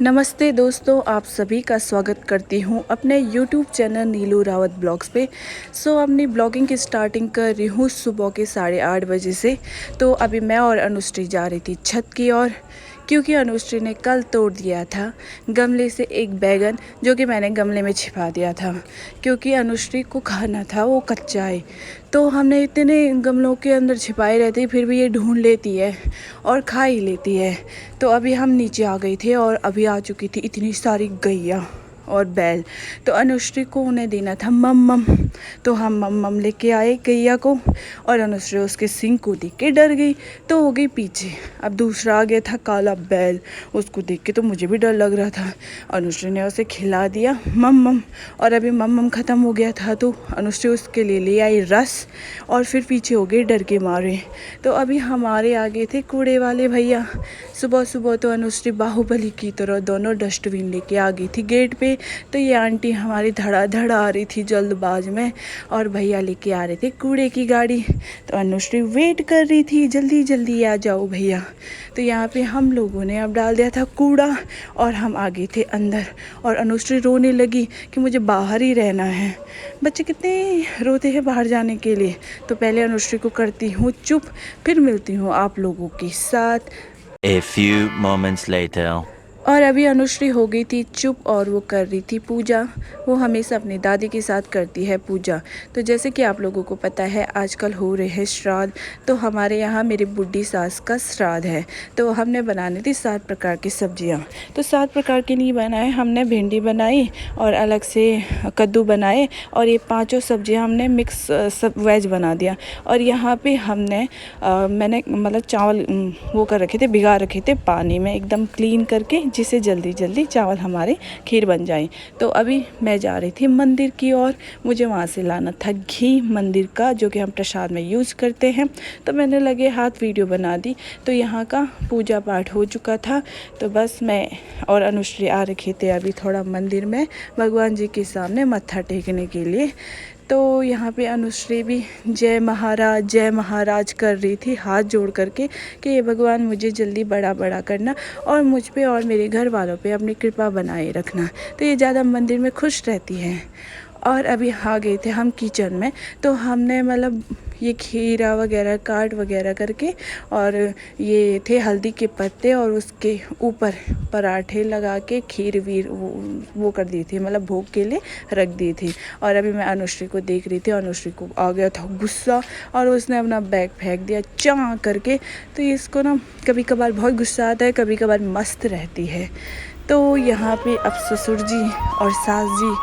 नमस्ते दोस्तों, आप सभी का स्वागत करती हूँ अपने YouTube चैनल नीलू रावत ब्लॉग्स पे। अपनी ब्लॉगिंग की स्टार्टिंग कर रही हूँ सुबह के 8:30 बजे से। तो अभी मैं और अनुश्री जा रही थी छत की ओर, क्योंकि अनुश्री ने कल तोड़ दिया था गमले से एक बैगन, जो कि मैंने गमले में छिपा दिया था क्योंकि अनुश्री को खाना था, वो कच्चा है। तो हमने इतने गमलों के अंदर छिपाए रहते फिर भी ये ढूंढ लेती है और खा ही लेती है। तो अभी हम नीचे आ गए थे और अभी आ चुकी थी इतनी सारी गैया और बैल। तो अनुश्री को उन्हें देना था मम। तो हम मम लेके आए गैया को, और अनुश्री उसके सींग को देख के डर गई, तो हो गई पीछे। अब दूसरा आ गया था काला बैल, उसको देख के तो मुझे भी डर लग रहा था। अनुश्री ने उसे खिला दिया मम, और अभी मम ख़त्म हो गया था तो अनुश्री उसके लिए ले आई रस, और फिर पीछे हो गए डर के मारे। तो अभी हमारे आगे थे कूड़े वाले भैया। सुबह सुबह तो अनुश्री बाहुबली की तरह दोनों डस्टबिन लेके आ गई थी गेट पे। तो ये आंटी हमारी धड़ाधड़ आ रही थी जल्दबाज में, और भैया लेके आ रहे थे कूड़े की गाड़ी। तो अनुश्री वेट कर रही थी, जल्दी जल्दी आ जाओ भैया। तो यहाँ पे हम लोगों ने अब डाल दिया था कूड़ा, और हम आ गए थे अंदर, और अनुश्री रोने लगी कि मुझे बाहर ही रहना है। बच्चे कितने रोते हैं बाहर जाने के लिए। तो पहले अनुश्री को करती हूँ चुप, फिर मिलती हूँ आप लोगों के साथ। A few moments later. और अभी अनुश्री हो गई थी चुप, और वो कर रही थी पूजा। वो हमेशा अपनी दादी के साथ करती है पूजा। तो जैसे कि आप लोगों को पता है आजकल हो रहे हैं श्राद्ध। तो हमारे यहाँ मेरी बुढ़ी सास का श्राद्ध है। तो हमने बनानी थी 7 प्रकार की सब्जियाँ। तो 7 प्रकार की नहीं बनाए, हमने भिंडी बनाई और अलग से कद्दू बनाए, और ये 5 सब्जियाँ हमने मिक्स सब वेज बना दिया। और यहाँ पे हमने मैंने मतलब चावल वो कर रखे थे, भिगा रखे थे पानी में एकदम क्लीन करके, जिससे जल्दी जल्दी चावल हमारे खीर बन जाए। तो अभी मैं जा रही थी मंदिर की ओर, मुझे वहाँ से लाना था घी मंदिर का, जो कि हम प्रसाद में यूज़ करते हैं। तो मैंने लगे हाथ वीडियो बना दी। तो यहाँ का पूजा पाठ हो चुका था, तो बस मैं और अनुश्री आ रखे थे अभी थोड़ा मंदिर में भगवान जी के सामने मत्था टेकने के लिए। तो यहाँ पे अनुश्री भी जय महाराज कर रही थी हाथ जोड़ करके, कि ये भगवान मुझे जल्दी बड़ा बड़ा करना, और मुझ पे और मेरे घर वालों पे अपनी कृपा बनाए रखना। तो ये ज़्यादा मंदिर में खुश रहती है। और अभी आ गए थे हम किचन में। तो हमने मतलब ये खीरा वगैरह काट वगैरह करके, और ये थे हल्दी के पत्ते, और उसके ऊपर पराठे लगा के खीर वीर वो कर दी थी, मतलब भोग के लिए रख दी थी। और अभी मैं अनुश्री को देख रही थी, अनुश्री को आ गया था गुस्सा, और उसने अपना बैग फेंक दिया चा करके। तो इसको ना कभी कभार बहुत गुस्सा आता है, कभी कभार मस्त रहती है। तो यहाँ पे अब ससुर जी और सास जी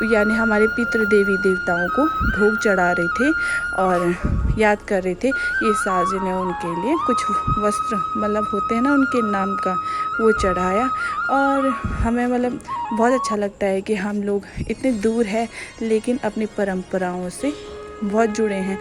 यानी हमारे पितृ देवी देवताओं को भोग चढ़ा रहे थे, और याद कर रहे थे। ये सास जी ने उनके लिए कुछ वस्त्र मतलब होते हैं ना उनके नाम का, वो चढ़ाया। और हमें मतलब बहुत अच्छा लगता है कि हम लोग इतने दूर हैं लेकिन अपनी परंपराओं से बहुत जुड़े हैं।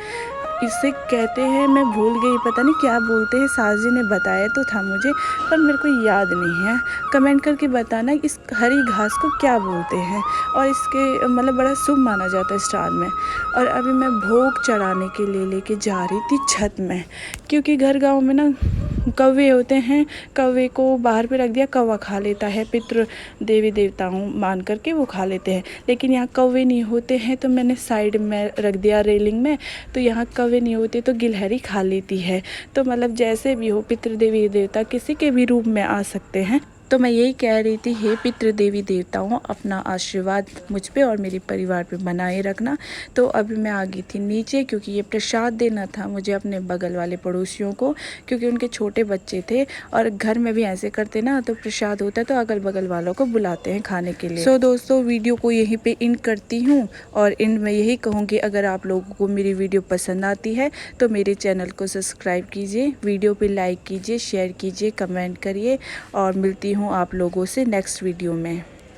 इसे कहते हैं, मैं भूल गई, पता नहीं क्या बोलते हैं, सास जी ने बताया तो था मुझे, पर मेरे को याद नहीं है। कमेंट करके बताना इस हरी घास को क्या बोलते हैं, और इसके मतलब बड़ा शुभ माना जाता है श्राद्ध में। और अभी मैं भोग चढ़ाने के लिए लेके जा रही थी छत में, क्योंकि घर गांव में ना कौवे होते हैं, कौवे को बाहर पे रख दिया, कौवा खा लेता है, पितृ देवी देवताओं मान करके वो खा लेते हैं। लेकिन यहाँ कौवे नहीं होते हैं, तो मैंने साइड में रख दिया रेलिंग में। तो यहाँ कौवे नहीं होते तो गिलहरी खा लेती है। तो मतलब जैसे भी हो पितृ देवी देवता किसी के भी रूप में आ सकते हैं। तो मैं यही कह रही थी, हे पितृ देवी देवताओं, अपना आशीर्वाद मुझ पे और मेरे परिवार पे बनाए रखना। तो अभी मैं आ गई थी नीचे, क्योंकि ये प्रसाद देना था मुझे अपने बगल वाले पड़ोसियों को, क्योंकि उनके छोटे बच्चे थे, और घर में भी ऐसे करते ना, तो प्रसाद होता है तो अगल बगल वालों को बुलाते हैं खाने के लिए। दोस्तों, वीडियो को यहीं पर एंड करती हूँ, और एंड में यही कहूँगी, अगर आप लोगों को मेरी वीडियो पसंद आती है तो मेरे चैनल को सब्सक्राइब कीजिए, वीडियो पे लाइक कीजिए, शेयर कीजिए, कमेंट करिए, और मिलती हूँ आप लोगों से नेक्स्ट वीडियो में।